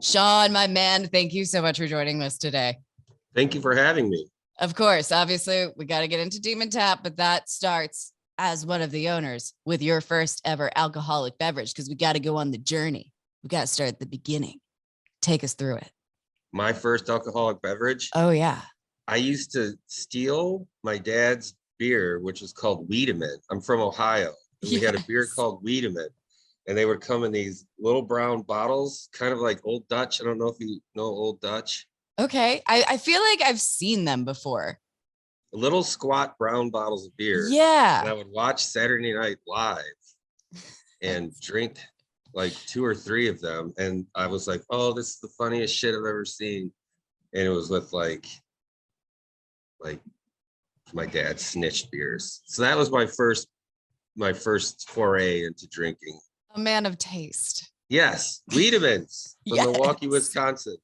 Sean, my man, thank you so much for joining us today. Thank you for having me. Of course, obviously, we got to get into DMen Tap, but that starts as one of the owners with your first ever alcoholic beverage because we got to go on the journey. We got to start at the beginning. Take us through it. My first alcoholic beverage. Oh, yeah. I used to steal my dad's beer, which was called DMen. I'm from Ohio. And we had a beer called DMen. And they would come in these little brown bottles, kind of like Old Dutch. I don't know if you know Old Dutch. Okay. I feel like I've seen them before. Little squat brown bottles of beer. Yeah. And I would watch Saturday Night Live and drink like 2 or 3 of them. And I was like, oh, this is the funniest shit I've ever seen. And it was with like my dad's snitched beers. So that was my first foray into drinking. A man of taste. Yes. DMen's from Milwaukee, Wisconsin.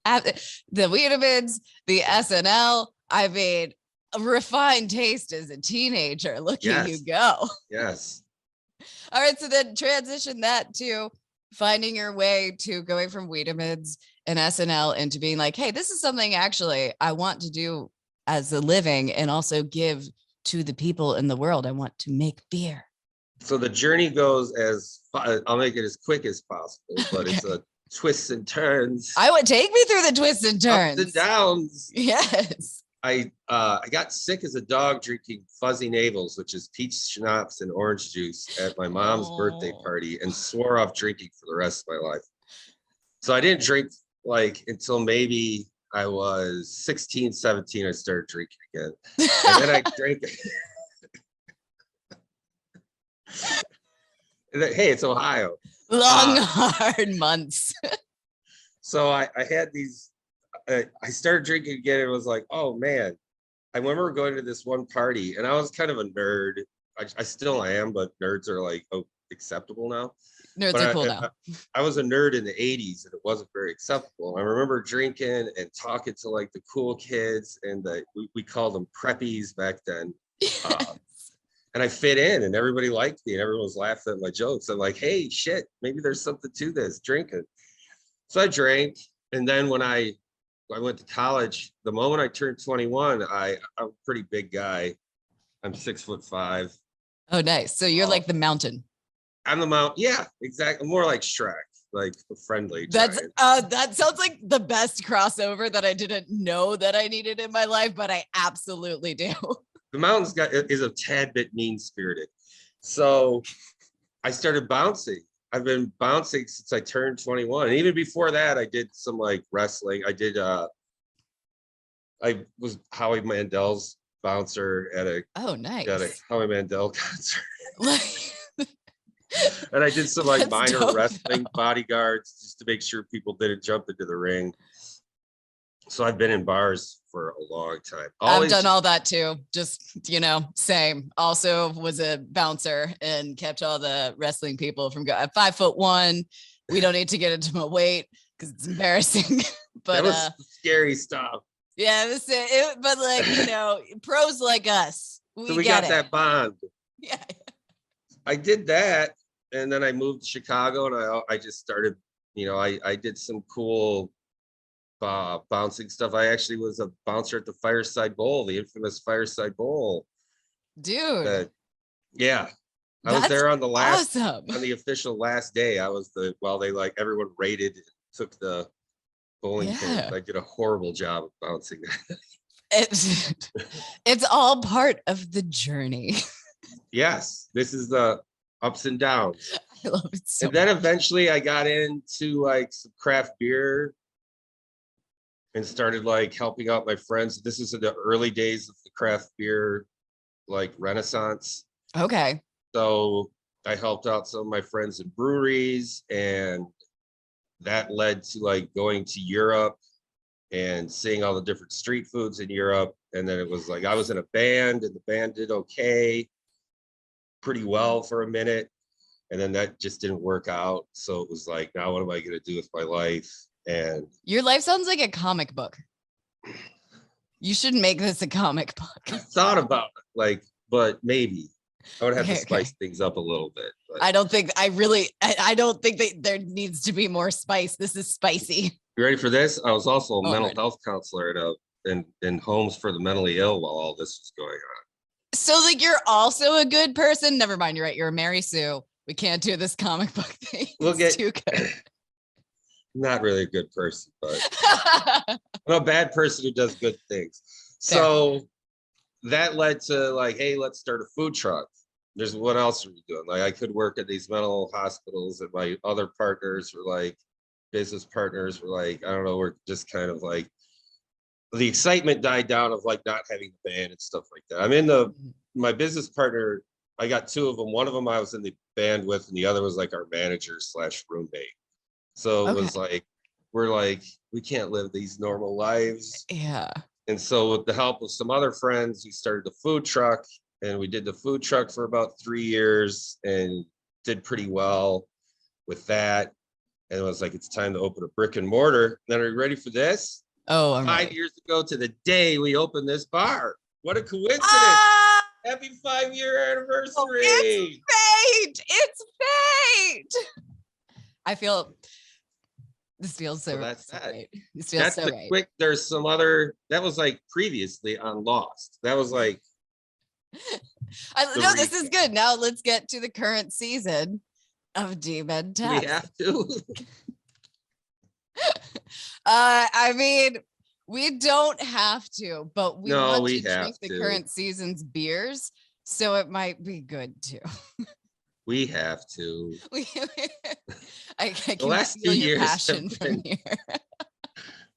The DMen's, the SNL. I mean, a refined taste as a teenager. Look at you go. Yes. All right. So then transition that to finding your way to going from DMen's and SNL into being like, hey, this is something actually I want to do as a living and also give to the people in the world. I want to make beer. So the journey goes I'll make it as quick as possible, but it's a twists and turns. I would take me through the twists and turns. Ups and downs. Yes. I got sick as a dog drinking fuzzy navels, which is peach schnapps and orange juice at my mom's birthday party, and swore off drinking for the rest of my life. So I didn't drink like until maybe I was 16, 17, I started drinking again. And then I drank. Hey, it's Ohio. Long, hard months. So I had these, I started drinking again. It was like, oh man. I remember going to this one party and I was kind of a nerd. I still am, but nerds are like acceptable now. Nerds are cool now. I was a nerd in the 80s and it wasn't very acceptable. I remember drinking and talking to like the cool kids and we called them preppies back then. And I fit in and everybody liked me and everyone was laughing at my jokes. I'm like, hey, shit, maybe there's something to this, drinking. So I drank. And then when I went to college, the moment I turned 21, I'm a pretty big guy. I'm 6'5". Oh, nice. So you're like the mountain. I'm the mountain. Yeah, exactly. More like Shrek, like a friendly giant. That's that sounds like the best crossover that I didn't know that I needed in my life, but I absolutely do. The mountain's is a tad bit mean-spirited. So I started bouncing. I've been bouncing since I turned 21. And even before that, I did some like wrestling. I was Howie Mandel's bouncer at a Howie Mandel concert. And I did some like minor wrestling bodyguards just to make sure people didn't jump into the ring. So I've been in bars for a long time. I've done all that too. Just, same. Also was a bouncer and kept all the wrestling people from going. I'm 5'1". We don't need to get into my weight because it's embarrassing. But that was scary stuff. Yeah, but like, pros like us. We got that bond. Yeah. I did that. And then I moved to Chicago and I just started, I did some cool bouncing stuff. I actually was a bouncer at the Fireside Bowl, the infamous Fireside Bowl. Dude. I was there on the on the official last day. I was everyone rated and took the bowling pin. I did a horrible job of bouncing. It's all part of the journey. Yes, this is the ups and downs. I love it so much. And then eventually I got into like some craft beer and started like helping out my friends. This is in the early days of the craft beer like renaissance. Okay. So I helped out some of my friends in breweries, and that led to like going to Europe and seeing all the different street foods in Europe. And then it was like I was in a band and the band did pretty well for a minute. And then that just didn't work out. So it was like, now what am I going to do with my life? And your life sounds like a comic book. You should make this a comic book. I thought about it, but maybe. I would have to Okay, spice things up a little bit. But I don't think I don't think that there needs to be more spice. This is spicy. you ready for this? I was also a Oh, I'm mental ready. health counselor in homes for the mentally ill while all this was going on. So like you're also a good person. Never mind, you're right. You're a Mary Sue. We can't do this comic book thing. We'll It's get too good. not really a good person, but I'm a bad person who does good things. Fair. So that led to like, hey, let's start a food truck. There's what else are we doing? Like I could work at these mental hospitals, and my other partners were like, business partners were like, I don't know, we're just kind of like the excitement died down of like not having the band and stuff like that. I'm in my business partner. I got two of them. One of them I was in the band with, and the other was like our manager slash roommate. So it Okay. was like, we're like, we can't live these normal lives. Yeah. And so with the help of some other friends, we started the food truck, and we did the food truck for about 3 years and did pretty well with that. And it was like, it's time to open a brick and mortar. Then are you ready for this? Oh, I'm 5 ready. years ago to the day we opened this bar. What a coincidence. Ah, Happy 5-year anniversary. it's fate. It's fate. I feel this feels so, that's so that. right. This feels That's so the right. quick. There's some other that was like previously on Lost. That was like I the know this is recap. good. Now let's get to the current season of DMen Do we Taps. have to? I mean, we don't have to, but we No, want we to have drink the to. current season's beers, so it might be good too. We have to. I The can last feel 2 your years passion have from been here.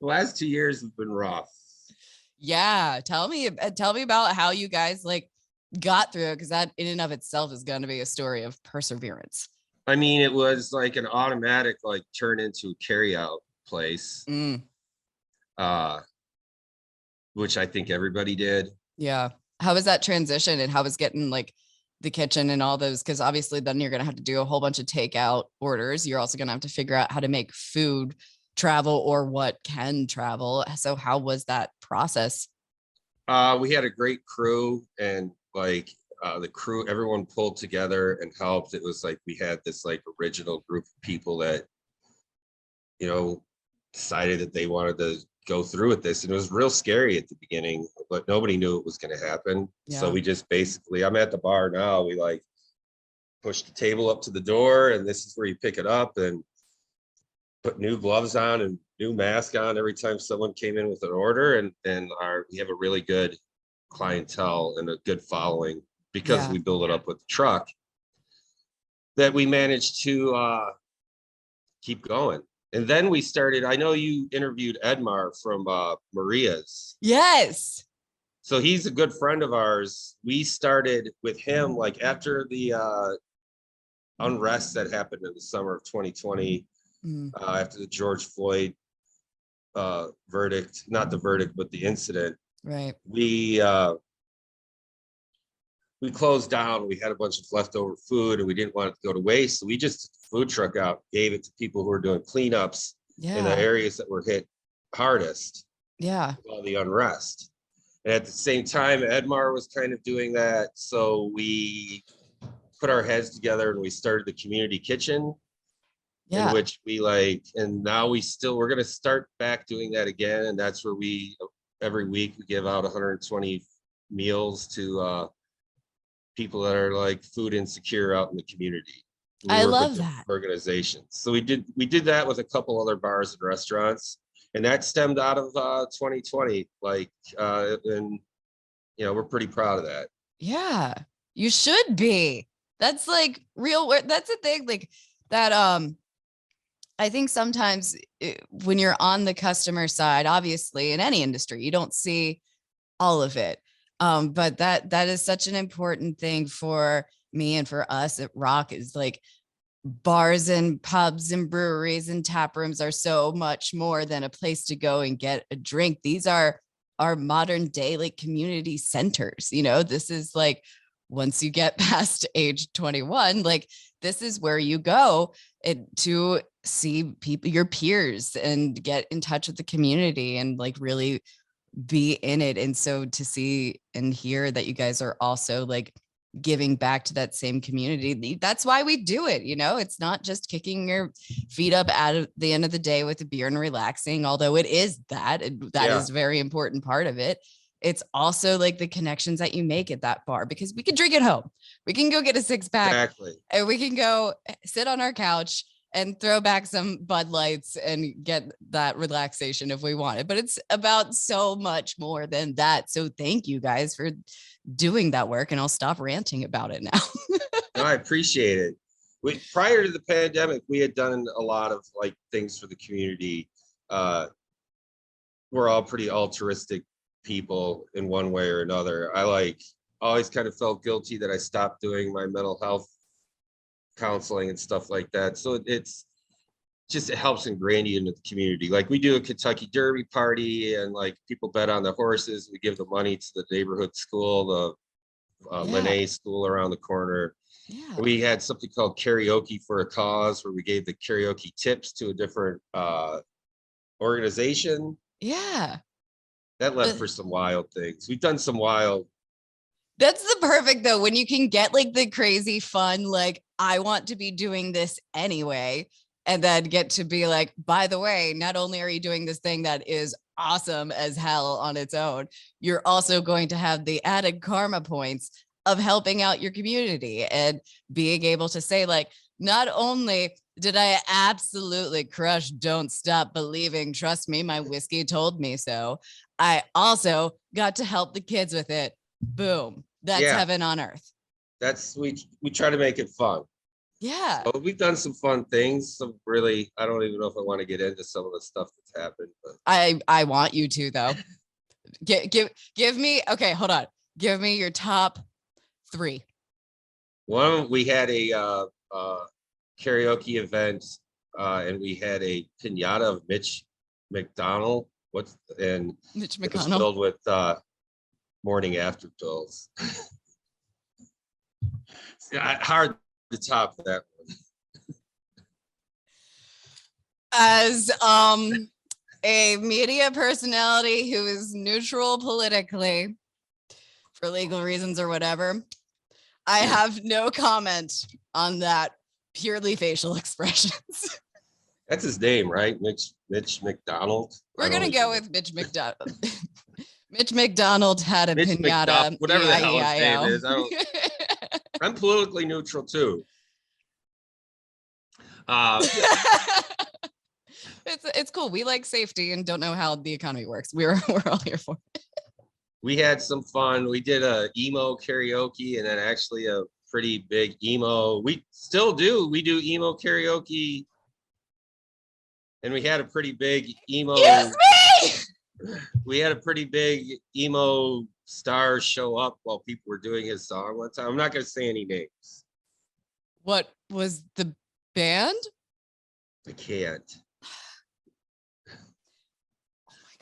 the last 2 years have been rough. Yeah, tell me about how you guys like got through it, because that in and of itself is going to be a story of perseverance. I mean, it was like an automatic like turn into a carry out place. Uh which I think everybody did. Yeah. How was that transition, and how was getting like the kitchen and all those? Because obviously then you're going to have to do a whole bunch of takeout orders. You're also going to have to figure out how to make food travel or what can travel. So how was that process? We had a great crew, and like the crew, everyone pulled together and helped. It was like we had this like original group of people that, you know, decided that they wanted to go through with this. And it was real scary at the beginning, but nobody knew it was going to happen. Yeah. So we just basically, I'm at the bar now. We like push the table up to the door, and this is where you pick it up, and put new gloves on and new mask on every time someone came in with an order. And we have a really good clientele and a good following because Yeah. we build it up with the truck, that we managed to keep going. And then we started, I know you interviewed Edmar from Maria's. Yes. So he's a good friend of ours. We started with him like after the unrest that happened in the summer of 2020, after the George Floyd verdict, not the verdict, but the incident. Right. We closed down. We had a bunch of leftover food, and we didn't want it to go to waste. So we just took the food truck out, gave it to people who were doing cleanups in the areas that were hit hardest. Yeah. With all the unrest. And at the same time, Edmar was kind of doing that. So we put our heads together and we started the community kitchen, in which we like, and now we're going to start back doing that again. And that's where every week we give out 120 meals to people that are like food insecure out in the community. I love that organizations. So we did that with a couple other bars and restaurants, and that stemmed out of 2020. Like, and you know, we're pretty proud of that. Yeah, you should be. That's like real work. That's a thing like that. I think sometimes when you're on the customer side, obviously in any industry, you don't see all of it. But that is such an important thing for me and for us at Rock, is like bars and pubs and breweries and tap rooms are so much more than a place to go and get a drink. These are our modern day like community centers. You know, this is like, once you get past age 21, like this is where you go to see people, your peers, and get in touch with the community and like really be in it. And so to see and hear that you guys are also like giving back to that same community. That's why we do it. It's not just kicking your feet up at the end of the day with a beer and relaxing, although it is that is a very important part of it. It's also like the connections that you make at that bar, because we can drink at home. We can go get a 6-pack and we can go sit on our couch and throw back some Bud Lights and get that relaxation if we want it. But it's about so much more than that. So thank you guys for doing that work, and I'll stop ranting about it now. No, I appreciate it. Prior to the pandemic, we had done a lot of like things for the community. We're all pretty altruistic people in one way or another. I always kind of felt guilty that I stopped doing my mental health counseling and stuff like that. So it helps ingrain you into the community. Like we do a Kentucky Derby party, and like people bet on the horses. We give the money to the neighborhood school, the Lene school around the corner. Yeah. We had something called Karaoke for a Cause, where we gave the karaoke tips to a different organization. Yeah. That led for some wild things. We've done some wild. That's the perfect though, when you can get like the crazy fun, like I want to be doing this anyway, and then get to be like, by the way, not only are you doing this thing that is awesome as hell on its own, you're also going to have the added karma points of helping out your community and being able to say like, not only did I absolutely crush Don't Stop Believing, trust me, my whiskey told me so, I also got to help the kids with it. Boom. That's heaven on earth. We try to make it fun. Yeah. So we've done some fun things. Some really, I don't even know if I want to get into some of the stuff that's happened. But I want you to though. Give me, okay, hold on. Give me your top 3. One, we had a karaoke event, and we had a pinata of Mitch McDonald. Mitch McConnell. It was filled with morning after pills. Hard to top that one. As a media personality who is neutral politically for legal reasons or whatever, I have no comment on that, purely facial expressions. That's his name, right? Mitch McDonald. We're gonna go with Mitch McDonald. Mitch McDonald had a pinata. Whatever the hell his name is. I'm politically neutral too. It's cool. We like safety and don't know how the economy works. We're all here for it. We had some fun. We did a emo karaoke, and then actually a pretty big emo. We still do. We do emo karaoke, and we had a pretty big emo. Excuse me! We had a pretty big emo star show up while people were doing his song one time. I'm not going to say any names. What was the band? I can't. Oh my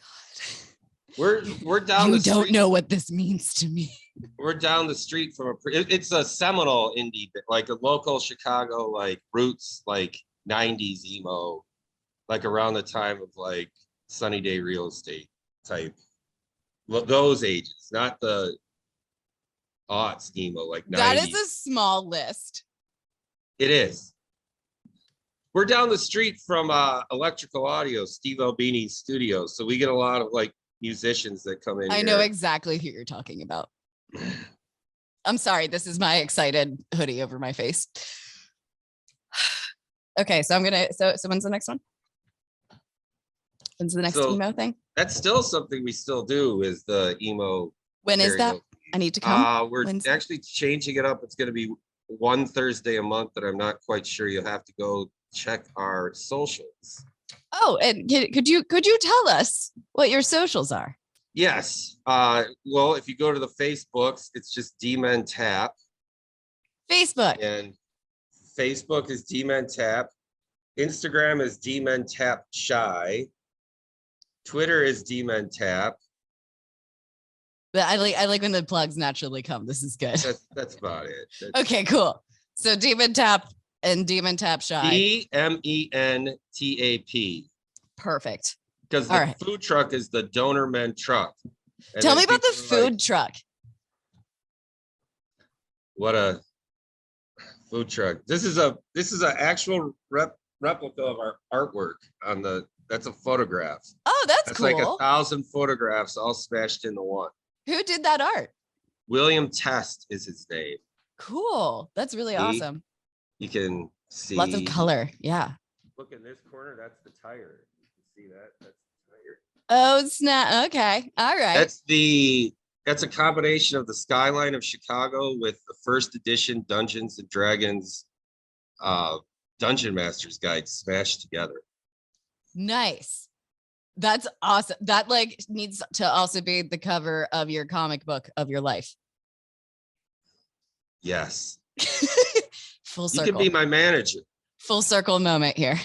God. We're down the street. You don't know what this means to me. We're down the street from it's a seminal indie, like a local Chicago, like roots, like 90s emo, like around the time of like Sunny Day Real Estate type. Those ages, not the aughts emo, like 90s. That is a small list. It is. We're down the street from Electrical Audio, Steve Albini's studio. So we get a lot of like musicians that come in. I know exactly who you're talking about. I'm sorry, this is my excited hoodie over my face. Okay, so when's the next one? When's the next emo thing? That's still something we still do, is the emo. When is that? I need to come. We're actually changing it up. It's going to be one Thursday a month, but I'm not quite sure. You'll have to go check our socials. Oh, and could you tell us what your socials are? Yes. Well, if you go to the Facebooks, it's just DMen Tap. Facebook. And Facebook is DMen Tap. Instagram is DMen Tap Shy. Twitter is DMen Tap. But I like when the plugs naturally come. This is good. That's about it. Okay, cool. So DMen Tap and DMen Tap Shy. DMen TAP. Perfect. Because the food truck is the Donor Men truck. Tell me about the food truck. What a food truck. This is an actual replica of our artwork on the, that's a photograph. Oh, that's That's like cool. 1,000 photographs all smashed into one. Who did that art? William Test is his name. Cool. That's really See? awesome. You can see. Lots of color. Yeah. Look in this corner. That's the tire. You can see that. That's the tire. Oh, snap. Okay. All right. That's a combination of the skyline of Chicago with the first edition Dungeons and Dragons Dungeon Master's Guide smashed together. Nice. That's awesome. That like needs to also be the cover of your comic book of your life. Yes. Full You circle. can be my manager. Full circle moment here.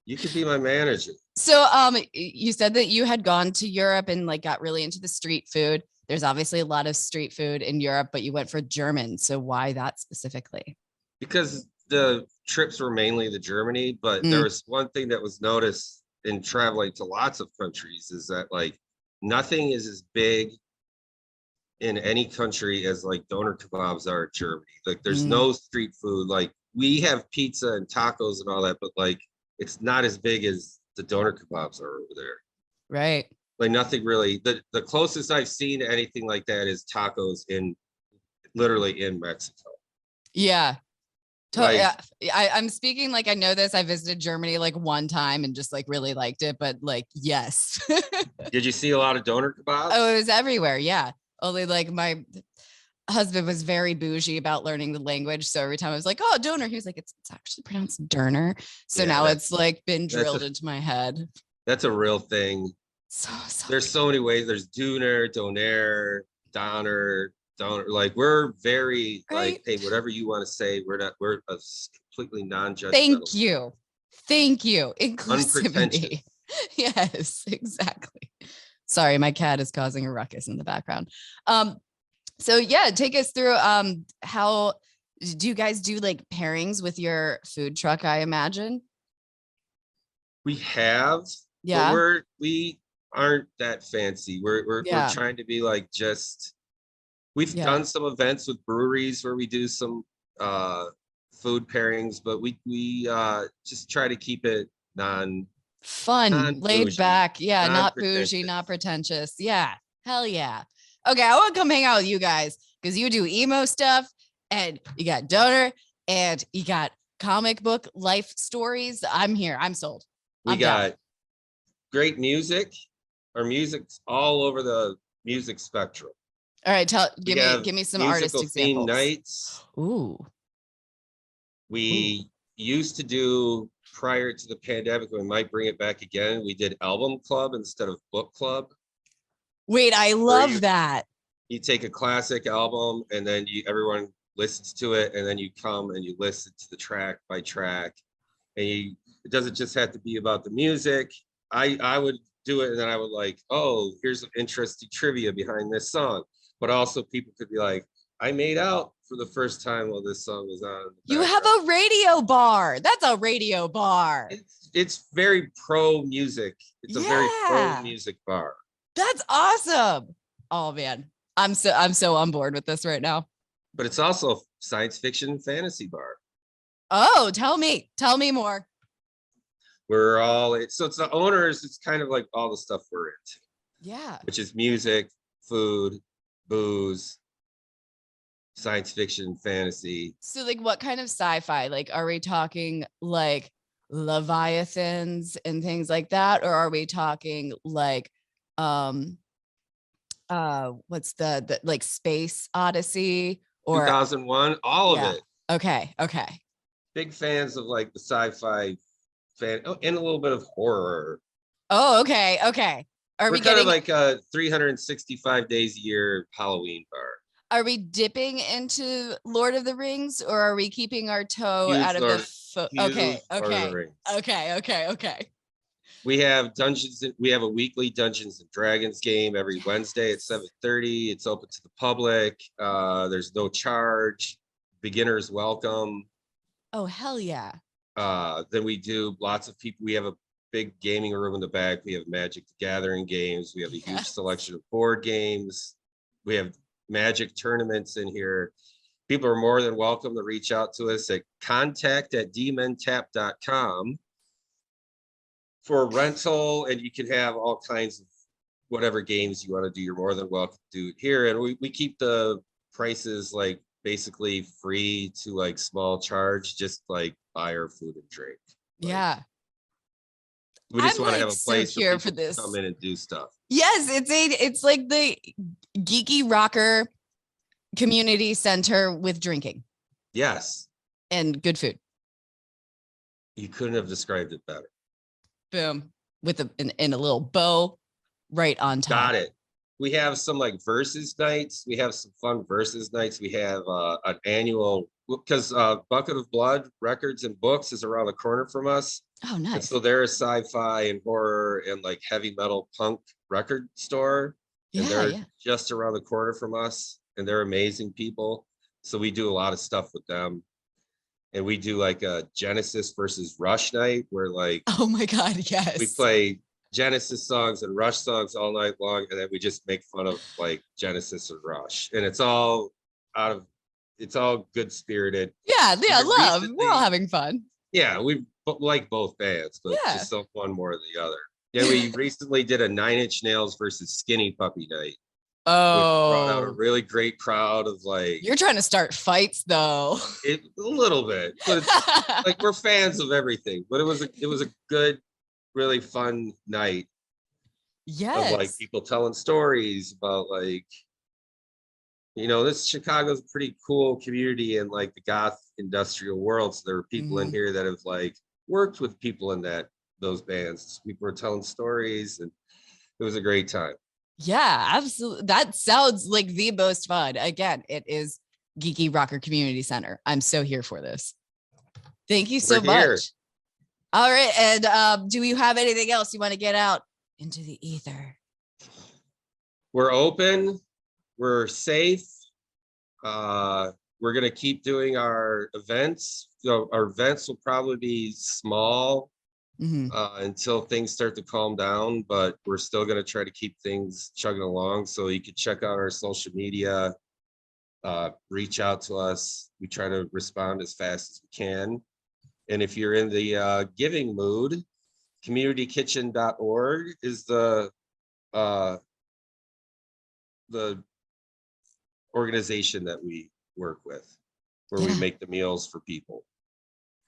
You could be my manager. So you said that you had gone to Europe and like got really into the street food. There's obviously a lot of street food in Europe, but you went for German. So why that specifically? Because the trips were mainly to Germany, but there was one thing that was noticed in traveling to lots of countries is that like nothing is as big in any country as like doner kebabs are in Germany. Like there's no street food. Like we have pizza and tacos and all that, but like it's not as big as the doner kebabs are over there. Right. Like nothing really. The closest I've seen to anything like that is tacos in literally in Mexico. Yeah. Like, I'm speaking like I know this. I visited Germany like one time and just like really liked it, but like, yes. did you see a lot of doner kebabs? Oh, it was everywhere. Yeah. Only like my husband was very bougie about learning the language. So every time I was like, oh, doner, he was like, it's actually pronounced Durner. So Yeah, now it's like been drilled into my head. That's a real thing. So there's so many ways. There's doner, doner, donner, like we're very like, hey, whatever you want to say, we're a completely non-judgmental. Thank you. Inclusivity. Yes, exactly. Sorry, my cat is causing a ruckus in the background. So yeah, take us through how do you guys do like pairings with your food truck, I imagine? We have, yeah, but we aren't that fancy. We're trying to be like just we've done some events with breweries where we do some food pairings, but we just try to keep it fun, laid back. Yeah, not bougie, not pretentious. Yeah, hell yeah. Okay, I want to come hang out with you guys because you do emo stuff and you got donor and you got comic book life stories. I'm here. I'm sold. We got great music. Our music's all over the music spectrum. All right, give me some artist examples. Nights. Ooh. We used to do prior to the pandemic, we might bring it back again. We did album club instead of book club. Wait, I love that. You take a classic album and then everyone listens to it, and then you come and you listen to the track by track. And it doesn't just have to be about the music. I would do it and then I would like, oh, here's some interesting trivia behind this song. But also people could be like, I made out for the first time while this song was on. You have a radio bar. That's a radio bar. It's very pro music. It's a very pro music bar. That's awesome. Oh man, I'm so on board with this right now. But it's also a science fiction fantasy bar. Oh, tell me more. We're all so it's the owners. It's kind of like all the stuff we're into. Yeah. Which is music, food, booze, science fiction, fantasy. So like what kind of sci-fi? Like are we talking like Leviathans and things like that? Or are we talking like what's the like Space Odyssey or 2001? All of it. Okay. Big fans of like the sci-fi fan and a little bit of horror. Oh, okay. Are we kind of like a 365 days a year Halloween bar? Are we dipping into Lord of the Rings or are we keeping our toe out of the Okay. We have we have a weekly Dungeons and Dragons game every Wednesday at 7:30. It's open to the public. There's no charge. Beginners welcome. Oh, hell yeah. Then we do lots of people. We have a big gaming room in the back. We have Magic the Gathering games. We have a huge selection of board games. We have Magic tournaments in here. people are more than welcome to reach out to us at contact@dmentap.com for rental, and you can have all kinds of whatever games you want to do. You're more than welcome to do it here. And we keep the prices like basically free to like small charge, just like buy our food and drink. Like, Yeah. we just I'm want to have like a so place here for for people to this. come in and do stuff. Yes, it's like the geeky rocker community center with drinking Yes. and good food. You couldn't have described it better. Boom. With in a little bow right on top. Got it. We have some like versus nights. We have some fun versus nights. We have an annual, because Bucket of Blood Records and Books is around the corner from us. Oh, And nice. so they're a sci-fi and horror and like heavy metal punk record store. And they're just around the corner from us. And they're amazing people. So we do a lot of stuff with them. And we do like a Genesis versus Rush night where like, oh my God, yes. we play Genesis songs and Rush songs all night long. And then we just make fun of like Genesis and Rush. And it's all good spirited. Yeah, love. Recently, we're all having fun. Yeah, we like both bands, but just don't one more than the other. Yeah, we recently did a 9 Inch Nails versus Skinny Puppy night. Oh, brought out a really great crowd of like. You're trying to start fights though. A little bit, but it's like we're fans of everything. But it was a good, really fun night. Yes. Of like people telling stories about like, this Chicago's a pretty cool community in like the goth industrial world. So there are people in here that have like worked with people in those bands. People were telling stories, and it was a great time. Yeah, absolutely. That sounds like the most fun. Again, it is Geeky Rocker Community Center. I'm so here for this. Thank you so much. All right. And do you have anything else you want to get out into the ether? We're open. We're safe. We're going to keep doing our events. So our events will probably be small until things start to calm down, but we're still going to try to keep things chugging along. So you can check out our social media, reach out to us. We try to respond as fast as we can. And if you're in the giving mood, communitykitchen.org is the organization that we work with, where we make the meals for people.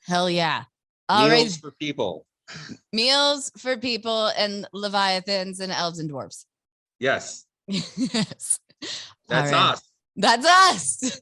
Hell yeah. Meals for people. Meals for people and Leviathans and elves and dwarves. Yes. Yes. That's us. That's us.